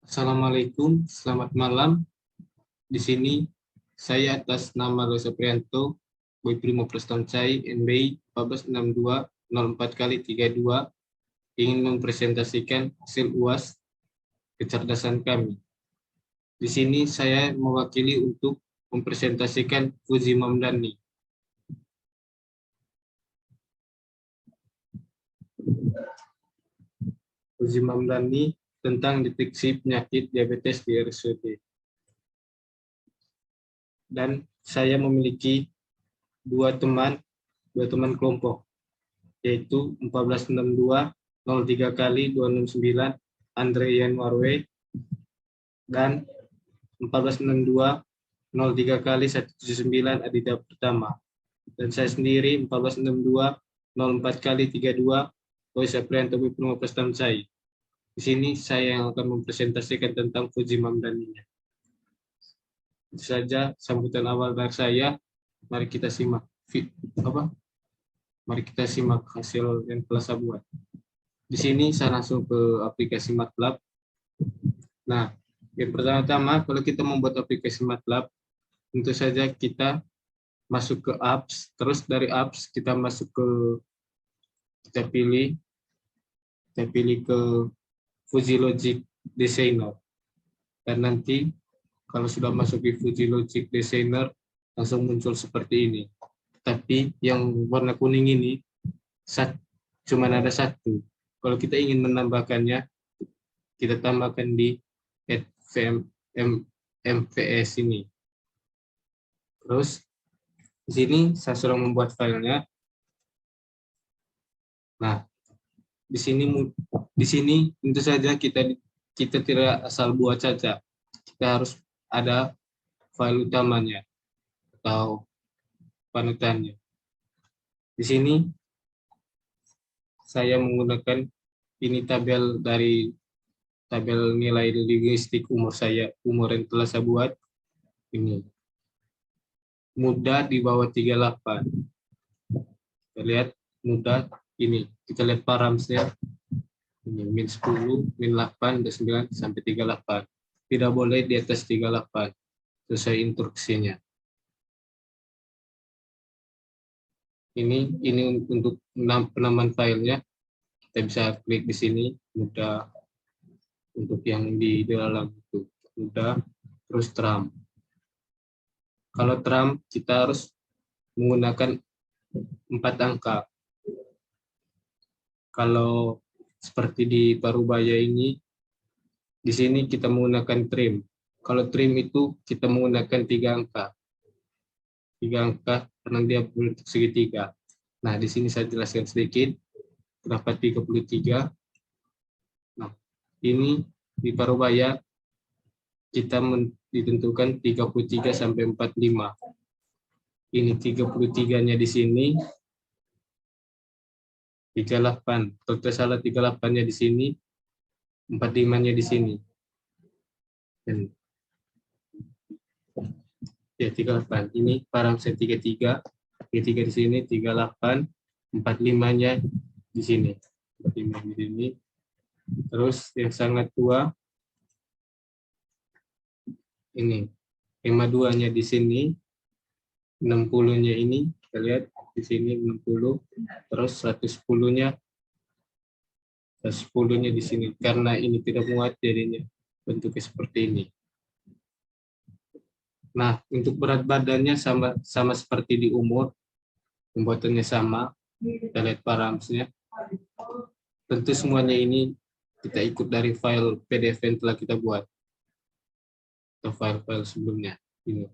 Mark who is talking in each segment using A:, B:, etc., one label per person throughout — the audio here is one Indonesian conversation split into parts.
A: Assalamualaikum, selamat malam. Di sini saya atas nama Rosa Prianto, Boy Primo Prestancai, NBI 1462-04x32, ingin mempresentasikan hasil UAS kecerdasan kami. Di sini saya mewakili untuk mempresentasikan Fuzi Mamdani. Fuzi Mamdani tentang deteksi penyakit diabetes di RSUD. Dan saya memiliki dua teman kelompok, yaitu 1462-03x269 Andre Yanwarwe dan 1462-03x179 Aditya Pertama. Dan saya sendiri 1462-04x32 Boy Prianto Boy Primo Prestancai. Di sini saya yang akan mempresentasikan tentang Fuzi Mamdaninya. Itu saja sambutan awal dari saya. Mari kita simak hasil yang telah saya buat. Di sini saya langsung ke aplikasi MATLAB. Nah, yang pertama-tama kalau kita membuat aplikasi MATLAB, tentu saja kita masuk ke apps, terus dari apps kita masuk ke kita pilih ke Fuzi Logic Designer. Dan nanti kalau sudah masuk di Fuzi Logic Designer langsung muncul seperti ini. Tapi yang warna kuning ini cuma ada satu. Kalau kita ingin menambahkannya, kita tambahkan di MVS ini. Terus di sini saya sudah membuat filenya. Nah, di sini tentu saja kita tidak asal buat saja. Kita harus ada file utamanya atau panutannya. Di sini saya menggunakan ini tabel nilai linguistik umur yang telah saya buat. Ini muda di bawah 38. Kita lihat muda ini, kita lihat paramsnya. Ini min 10, min 8, dan 9 sampai 38. Tidak boleh di atas 38 sesuai instruksinya. Ini untuk penamaan filenya. Kita bisa klik di sini, mudah untuk yang di dalam itu mudah, terus tram. Kalau tram kita harus menggunakan 4 angka. Kalau seperti di Parubaya ini, di sini kita menggunakan trim. Kalau trim itu kita menggunakan 3 angka. 3 angka karena dia berbentuk segitiga. Nah, di sini saya jelaskan sedikit kenapa 33. Nah, ini di Parubaya kita ditentukan 33 sampai 45. Ini 33-nya di sini. 38. Kalau tidak salah 38-nya di sini. 45-nya di sini. Dan ya 38. Ini paramsnya 33. 33 di sini, 38. 45-nya di sini. 45 di sini. Terus yang sangat tua ini 52-nya di sini, 60-nya ini kita lihat di sini 60, terus 110-nya di sini. Karena ini tidak muat jadinya bentuknya seperti ini. Nah, untuk berat badannya sama seperti di umur, pembuatannya sama. Kita lihat paramsnya. Tentu semuanya ini kita ikut dari file PDF yang telah kita buat atau file-file sebelumnya. Ini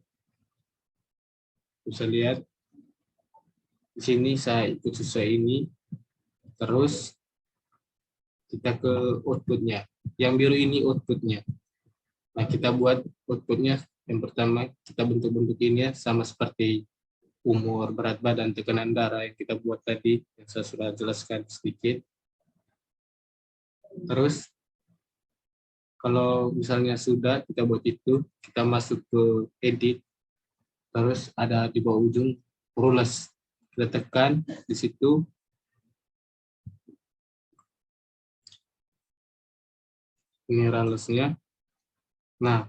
A: bisa lihat di sini saya ikut sesuai ini. Terus kita ke outputnya. Yang biru ini outputnya. Nah, kita buat outputnya. Yang pertama kita bentuk-bentuk ini sama seperti umur, berat badan, tekanan darah yang kita buat tadi, yang saya sudah jelaskan sedikit. Terus kalau misalnya sudah kita buat itu, kita masuk ke edit, terus ada di bawah ujung rules. Kita tekan di situ. Ini rulesnya. Nah,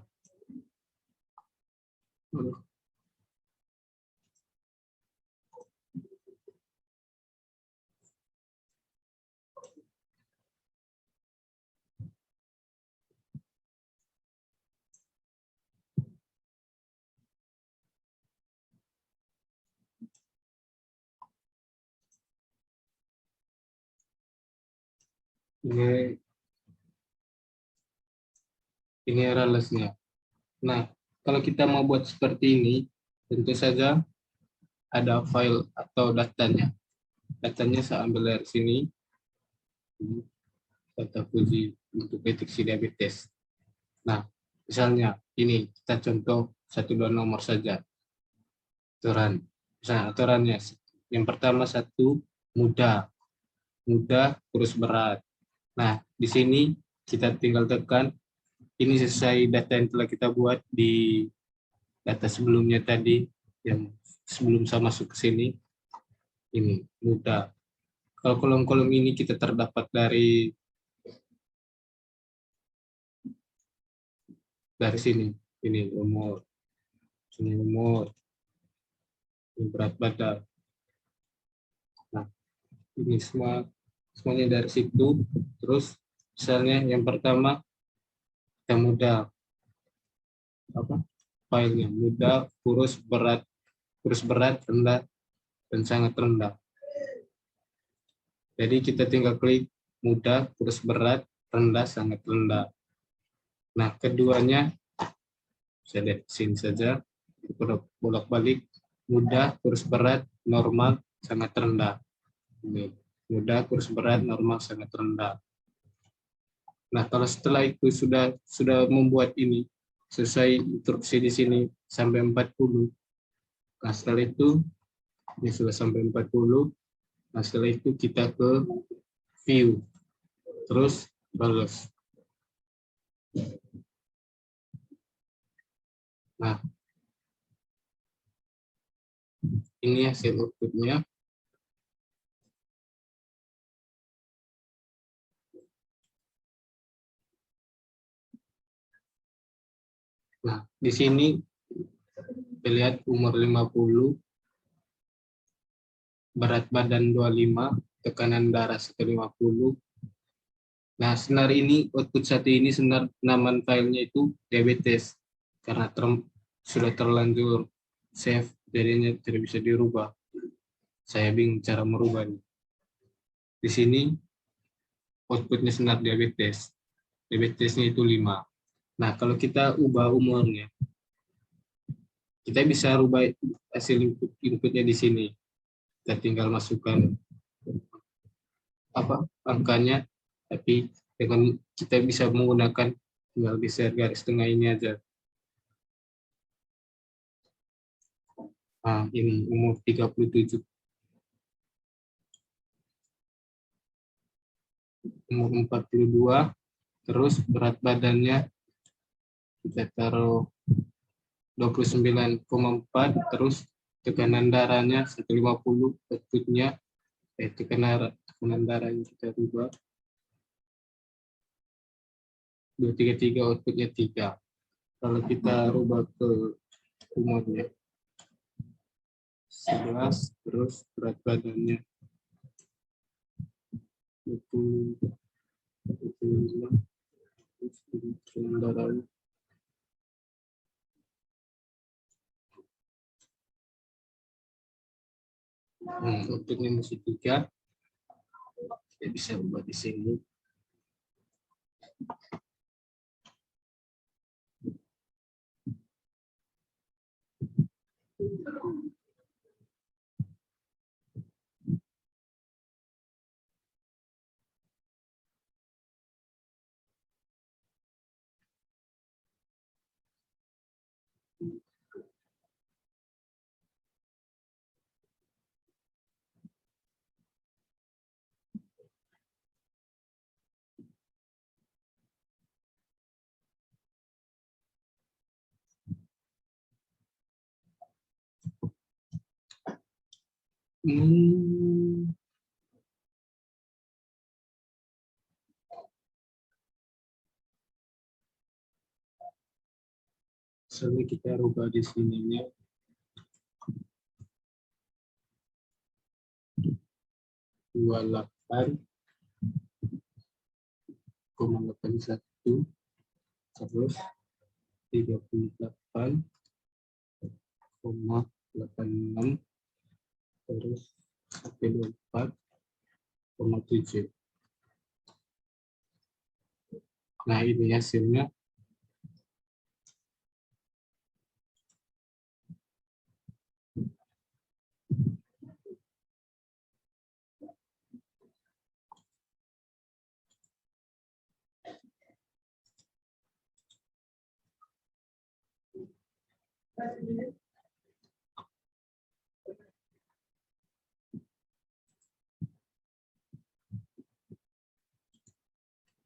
A: ini errorless-nya. Nah, kalau kita mau buat seperti ini, tentu saja ada file atau datanya. Datanya saya ambil dari sini, data Fuji untuk deteksi diabetes. Nah, misalnya ini kita contoh satu dua nomor saja. Aturan. Misalnya aturannya yang pertama satu mudah, kurus berat. Nah, di sini kita tinggal tekan ini sesuai data yang telah kita buat di data sebelumnya tadi yang sebelum saya masuk ke sini. Ini mudah. Kalau kolom-kolom ini kita terdapat dari sini. Ini umur, ini umur, ini berat badan. Nah, ini semuanya dari situ. Terus misalnya yang pertama yang mudah, apa filenya mudah, kurus berat, rendah, dan sangat rendah. Jadi kita tinggal klik mudah, kurus berat, rendah, sangat rendah. Nah, keduanya saya lihat sini saja, bolak-balik mudah, kurus berat, normal, sangat rendah. Ini mudah, kurus berat, normal, sangat rendah. Nah, kalau setelah itu sudah membuat ini sesuai instruksi di sini sampai 40. Nah, setelah itu ini sudah sampai 40. Nah, setelah itu kita ke view, terus balas. Nah, ini hasil outputnya. Nah, di sini lihat umur 50, berat badan 25, tekanan darah 150. Nah, senar ini, output satu ini senar nama filenya itu diabetes. Karena sudah terlanjur save, jadinya tidak bisa dirubah. Saya bingung cara merubahnya. Di sini outputnya senar diabetes. Diabetesnya itu 5. Nah, kalau kita ubah umurnya, kita bisa rubah hasil inputnya di sini. Kita tinggal masukkan angkanya, tapi dengan kita bisa menggunakan tinggal geser garis tengah ini aja. Nah, ini umur 37. Umur 42, terus berat badannya kita taruh 29,4, terus tekanan darahnya 150, outputnya tekanan darahnya kita rubah 233, outputnya 3. Kalau kita rubah ke umurnya 11, terus berat badannya 25, terus tekanan darahnya outputnya masih 3. Kita bisa ubah di sini. Misalnya kita rubah di sininya 28,81 terus 38,86 terus sampai 24,7. Nah, ini hasilnya.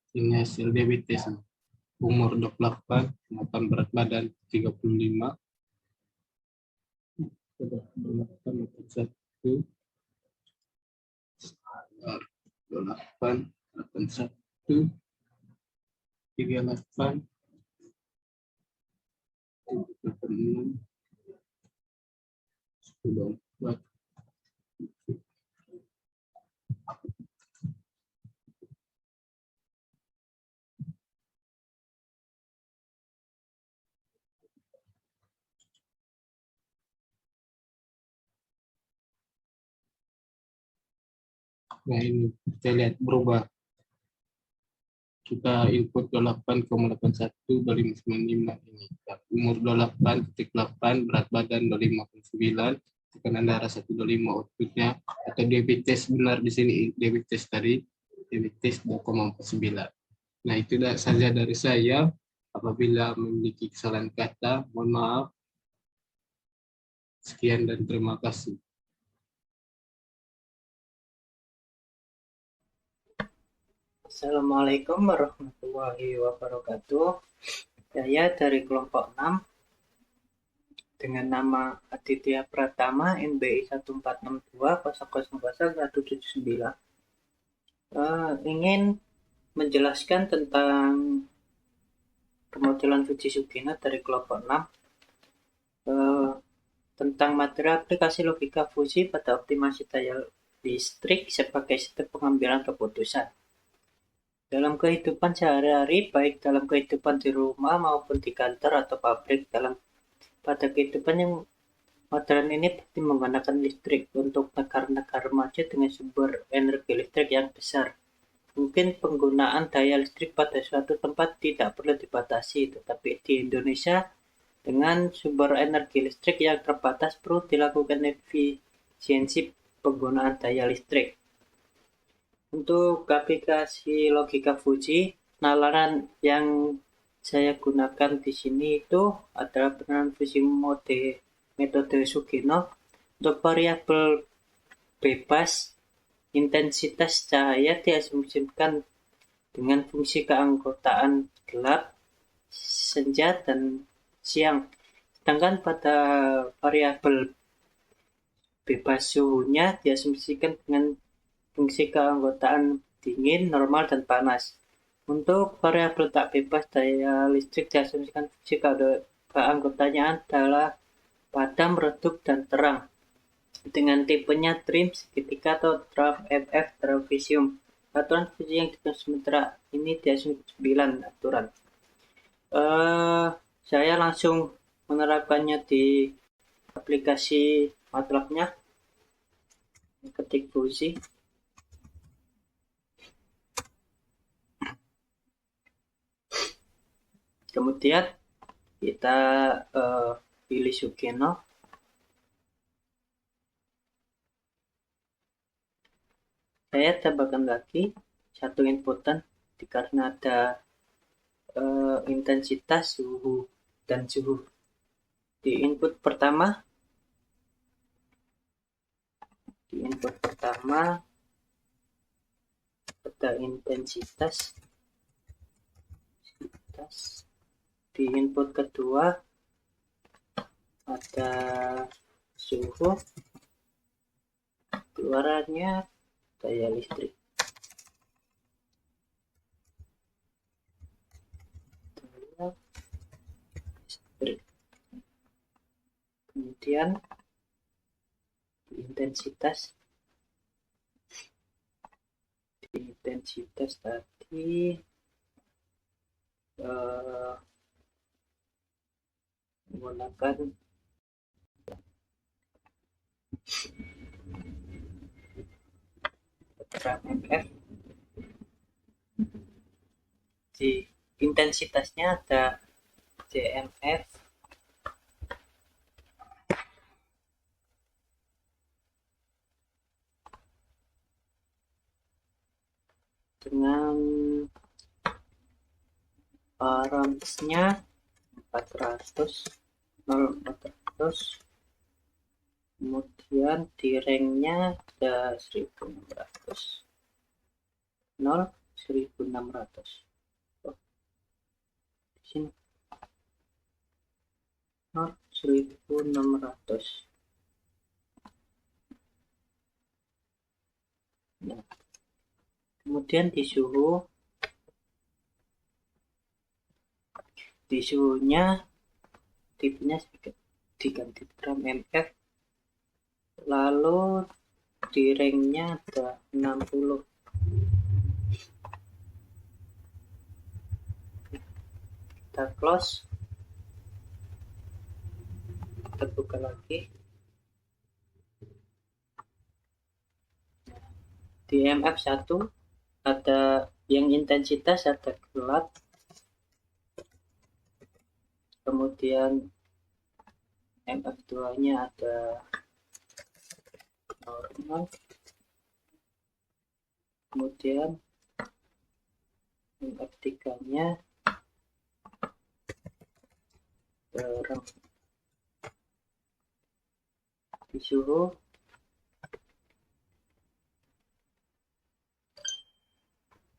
A: Ini hasil debit test. Umur 28, berat badan 35, 81, 8, 81, 38, 86, 94. Nah, ini kita lihat berubah. Kita input 28,81, 25,95 ini. Umur 28,8, berat badan 25,9, tekanan darah 125, outputnya atau debit test benar di sini, debit test tadi, debit test 2,49. Nah, itu saja dari saya. Apabila memiliki kesalahan kata, mohon maaf. Sekian dan terima kasih.
B: Assalamualaikum warahmatullahi wabarakatuh. Saya dari kelompok 6 dengan nama Aditya Pratama NBI 1462000179. Ingin menjelaskan tentang pemodelan Fuji Sugino dari kelompok 6 tentang materi aplikasi logika Fuji pada optimasi daya listrik sebagai sistem pengambilan keputusan. Dalam kehidupan sehari-hari, baik dalam kehidupan di rumah maupun di kantor atau pabrik, pada kehidupan yang modern ini pasti menggunakan listrik untuk negara-negara maju dengan sumber energi listrik yang besar. Mungkin penggunaan daya listrik pada suatu tempat tidak perlu dibatasi, tetapi di Indonesia dengan sumber energi listrik yang terbatas perlu dilakukan efisiensi penggunaan daya listrik. Untuk aplikasi logika Fuji, nalar yang saya gunakan di sini itu adalah penerapan Fuji metode Sugino. Untuk variabel bebas, intensitas cahaya diasumsikan dengan fungsi keanggotaan gelap, senja, dan siang. Sedangkan pada variabel bebas suhunya diasumsikan dengan fungsi keanggotaan dingin, normal, dan panas. Untuk variabel tak bebas daya listrik diasumsikan fungsi keanggotaannya adalah padam, redup, dan terang. Dengan tipenya trim, segitiga, atau FF trapesium. Aturan Fuji yang ditulis sementara ini diasumsikan 9 aturan. Saya langsung menerapkannya di aplikasi MATLAB-nya. Ketik Fuji. Kemudian kita pilih Sugino. Saya tambahkan lagi satu inputan karena ada intensitas, suhu, dan suhu. Di input pertama ada intensitas. Di input kedua ada suhu, keluarannya daya listrik. kemudian di intensitas tadi menggunakan meteran MF. Di intensitasnya ada JMF dengan paramsnya 400, kemudian di ranknya ada 1600, 1600. Oh, di sini 1600. Nah, kemudian di suhunya tipenya sedikit diganti gram MF, lalu di ranknya ada 60. Kita close, kita buka lagi. Di MF1 ada yang intensitas ada gelap, kemudian MF2 nya ada normal, kemudian MF3 nya terang. Di suhu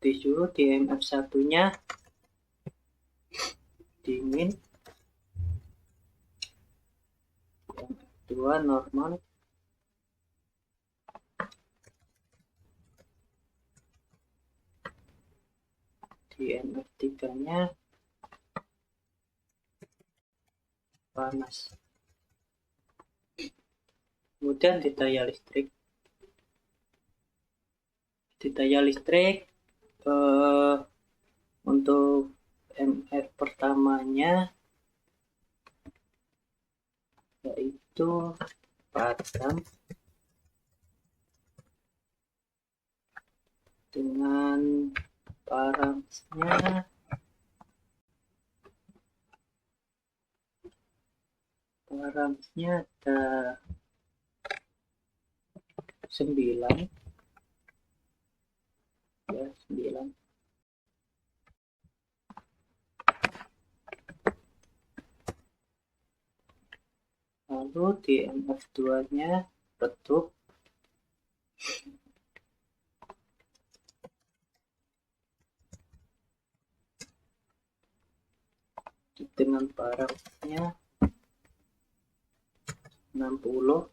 B: di MF1 nya dingin, MF2 normal, di MF3 nya panas. Kemudian di daya listrik untuk MF pertamanya yaitu padam dengan paramsnya 9 ya, 9. Lalu di MF2 nya redup dengan paramsnya 60.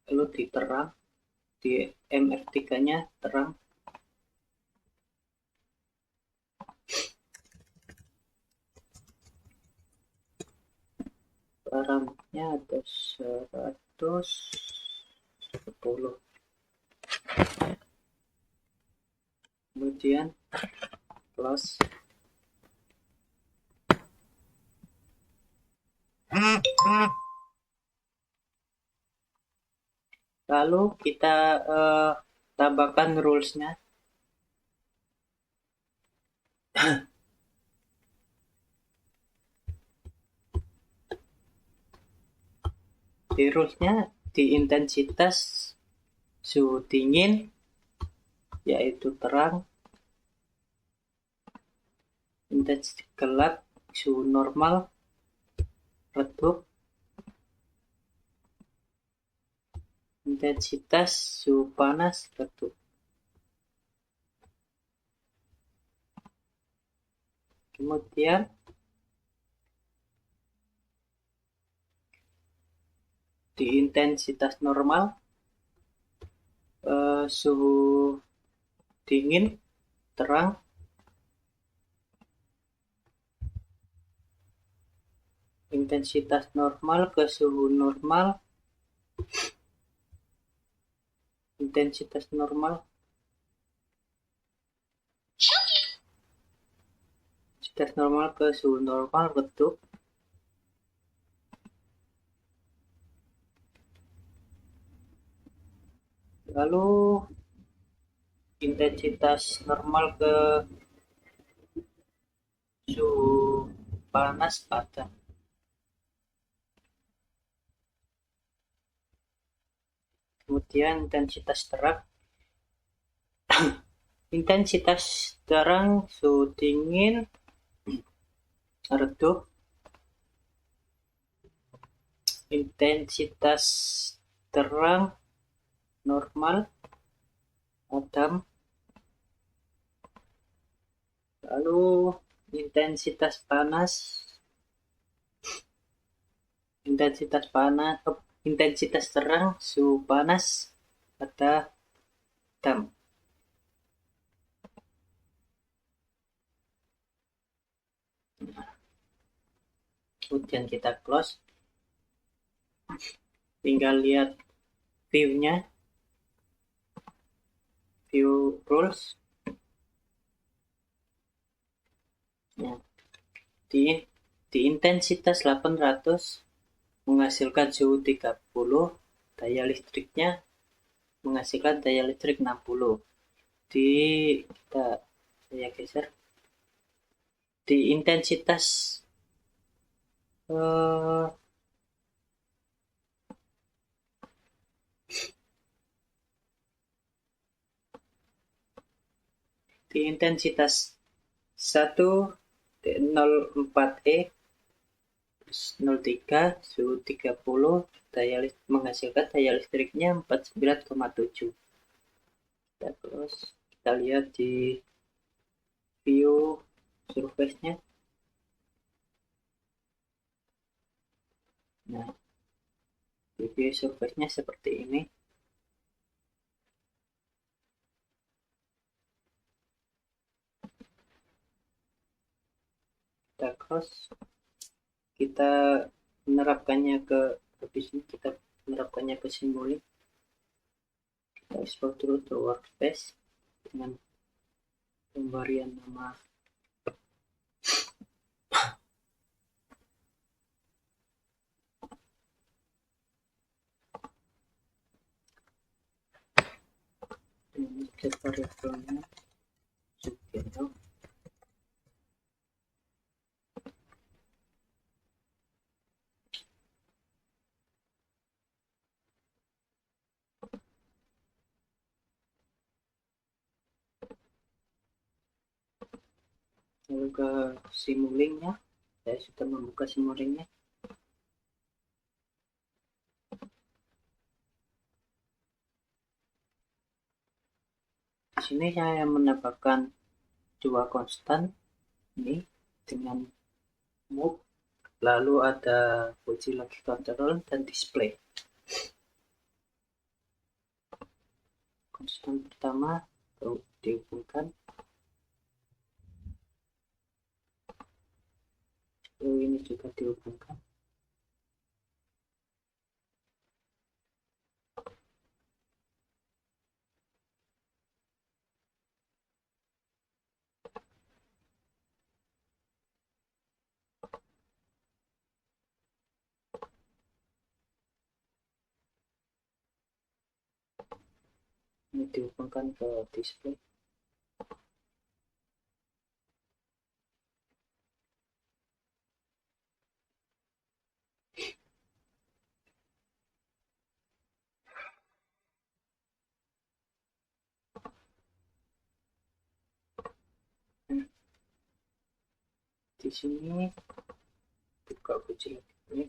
B: Lalu diterang, di MF3 nya terang, paramnya ada 110. Kemudian plus lalu kita tambahkan rulesnya. Di rulesnya di intensitas suhu dingin yaitu terang, intensitas gelap suhu normal redup, intensitas suhu panas redup. Kemudian di intensitas normal suhu dingin, terang, intensitas normal ke suhu normal, intensitas normal, intensitas normal ke suhu normal, redup, lalu intensitas normal ke suhu panas padam. Kemudian intensitas terang, intensitas terang, suhu dingin, redup, intensitas terang, normal, padam, lalu intensitas panas, intensitas terang, suhu panas, padam. Kemudian kita close, tinggal lihat view-nya, view rules. Ya. Di intensitas 800 menghasilkan suhu 30, daya listriknya menghasilkan daya listrik 60. Saya geser. Di intensitas di intensitas 104E 03 suhu 30 menghasilkan daya listriknya 49,7. Terus kita lihat di view surface-nya. Nah, di view surface-nya seperti ini. Kita close, kita menerapkannya ke sini, kita menerapkannya ke Simulink. Kita export dulu to workspace dengan pemberian nama set variabelnya Sugendo. Lalu ke Simulink-nya, saya sudah membuka Simulink-nya. Di sini saya menambahkan dua konstan ini dengan move, lalu ada kunci lagi control dan display. Konstan pertama dihubungkan, lalu ini juga dihubungkan. Ini dihubungkan ke display. Di sini buka kunci lagi ini.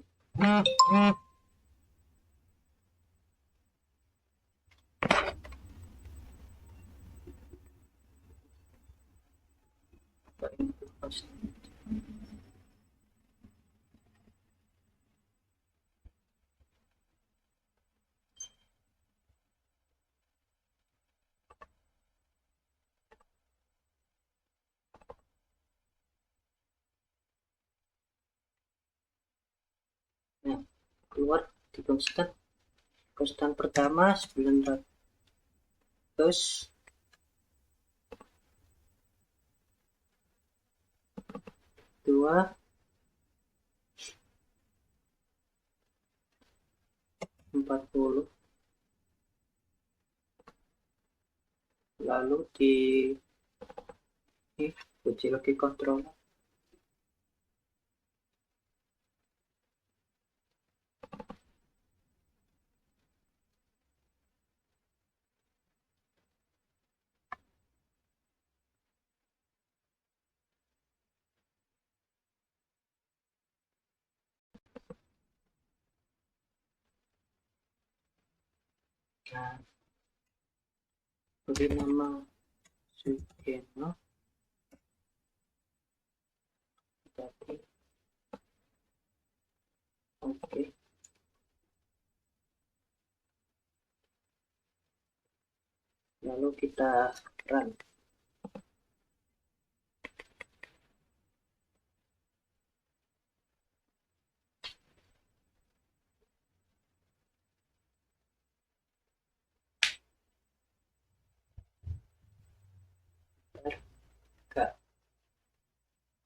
B: keluar di konstan pertama 900, dua 40, lalu di uji lagi kontrol. Nah, beri nama Sugeno, tapi oke. Lalu kita run. Agak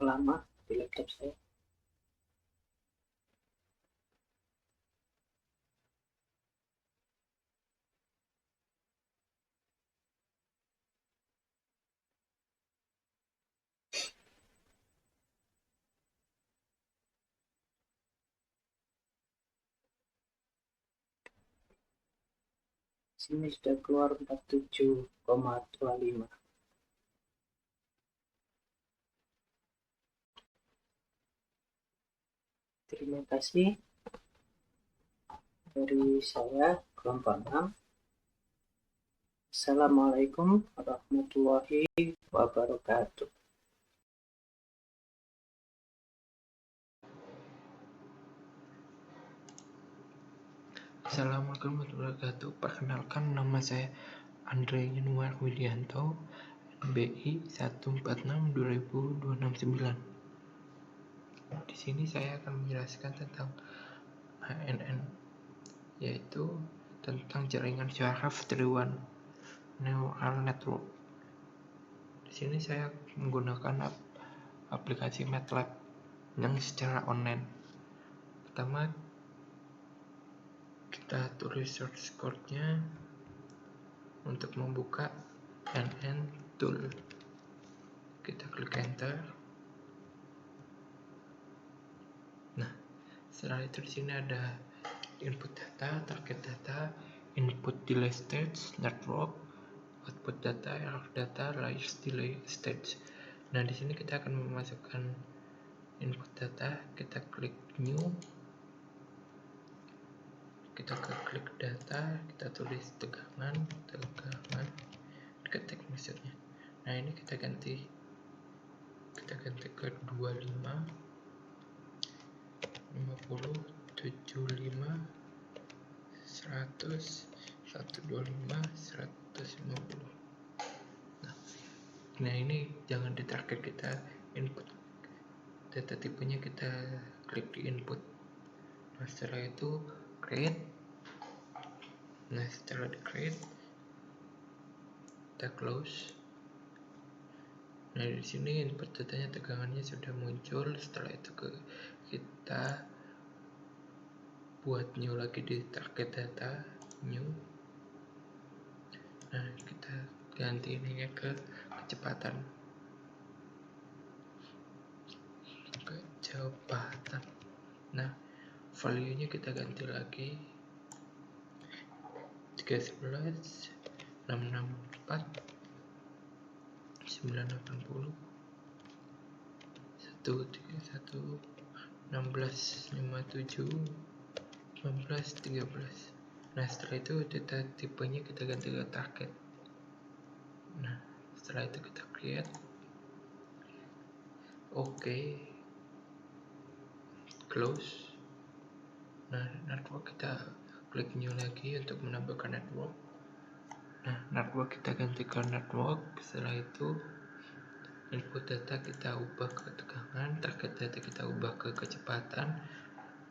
B: lama di laptop saya. Sini sudah keluar 47,25. Terima kasih dari saya, kelompok 6. Assalamualaikum warahmatullahi wabarakatuh.
C: Assalamualaikum warahmatullahi wabarakatuh. Perkenalkan, nama saya Andre Yanuar Widianto, NBI 146-2069. Di sini saya akan menjelaskan tentang ANN, yaitu tentang jaringan syaraf triwan neural network. Di sini saya menggunakan aplikasi MATLAB yang secara online. Pertama, kita tulis source code-nya untuk membuka NN tool. Kita klik enter. Nah, setelah itu di sini ada input data, target data, input delay stage, network, output data, error data, layers delay stage. Nah, di sini kita akan memasukkan input data. Kita klik new. Kita klik data, kita tulis tegangan, ketik maksudnya. Nah, ini kita ganti ke 25, 50, 75, 100, 125, 150. Nah, ini jangan ditarget, kita input data tipenya, kita klik di input. Nah, setelah itu create. Nah, setelah di create kita close. Nah, di sini input datanya, tegangannya sudah muncul. Setelah itu kita buat new lagi di target data, new. Nah, kita ganti ininya ke kecepatan. Nah, value-nya kita ganti lagi 311, 664, 980, 131, 1657, 1913. Nah, setelah itu data tipenya kita ganti ke target. Nah, setelah itu kita create. Oke. Close. Nah, network kita klik new lagi untuk menambahkan network. Nah, network kita ganti ke network. Setelah itu input data kita ubah ke tegangan, target data kita ubah ke kecepatan,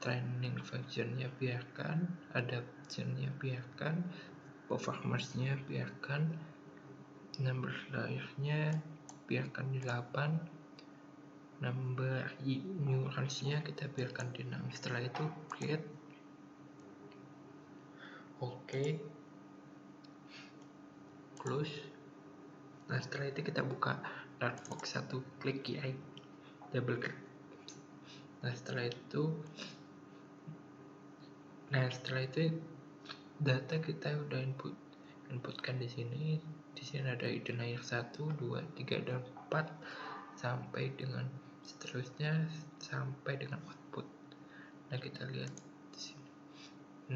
C: training functionnya biarkan, adaptionnya biarkan, performance-nya biarkan, number layer-nya biarkan di 8, number neurons-nya kita biarkan di 6. Setelah itu create, oke, close. Nah setelah itu kita buka Dartbox 1, klik kiri, double klik. Nah setelah itu data kita udah inputkan di sini. Di sini ada hidden layer 1, 2, 3 dan 4 sampai dengan seterusnya sampai dengan output. Nah kita lihat di sini.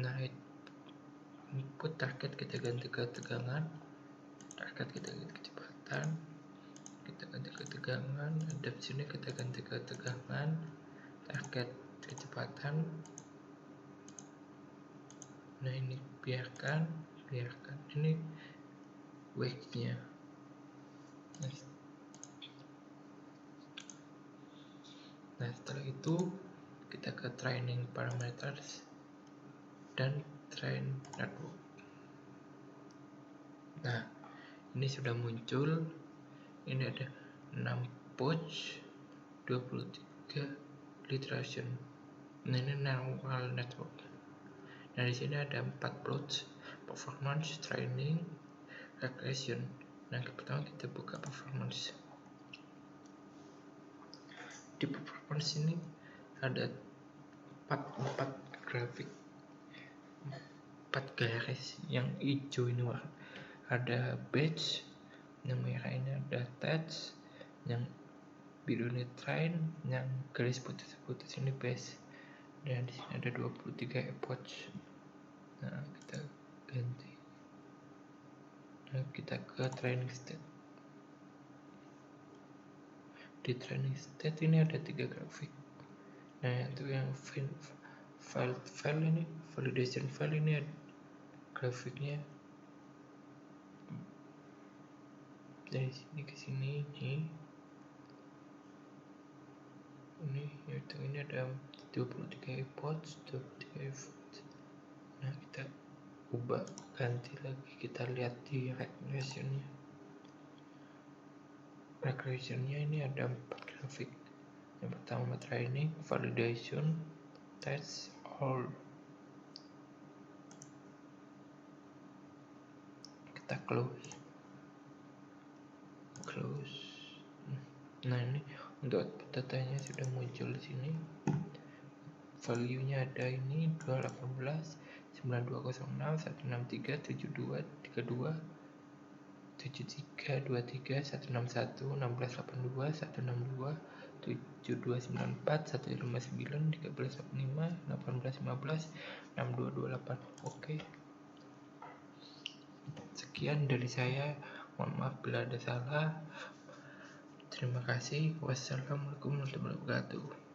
C: Nah input target kita ganti ke tegangan, target kita ganti kecepatan, kita ganti ke tegangan, adaptionnya kita ganti ke tegangan, target kecepatan. Nah ini biarkan ini weight-nya. Nah setelah itu kita ke training parameters dan train network. Nah ini sudah muncul, ini ada 6 pouch, 23 iteration. Nah ini neural network. Nah di sini ada 4 plots, performance, training, regression. Nah pertama kita buka performance. Di performance ini ada 4 grafik, 4 garis. Yang hijau ini ada batch, yang merah ini ada touch, yang biru ini train, yang garis putih-putih ini base. Dan di sini ada 23 epoch. Nah kita ganti. Nah kita ke training state. Di training state ini ada 3 grafik. Nah itu yang file ini, validation file ini ada grafiknya dari sini ke sini. Ini ada 23 epoch, 23 epoch. Nah kita ubah, ganti lagi, kita lihat di regressionnya ini ada 4 grafik. Yang pertama training, validation, test, all. Kita close. Nah ini untuk datanya sudah muncul di sini. Value-nya ada ini 218, 9206, 163, 72, 32, 73, 23, 161, 1682, 162, 7294, 159, 1385, 1815, 6228. Oke. Sekian dari saya. Mohon maaf bila ada salah. Terima kasih. Wassalamualaikum warahmatullahi wabarakatuh.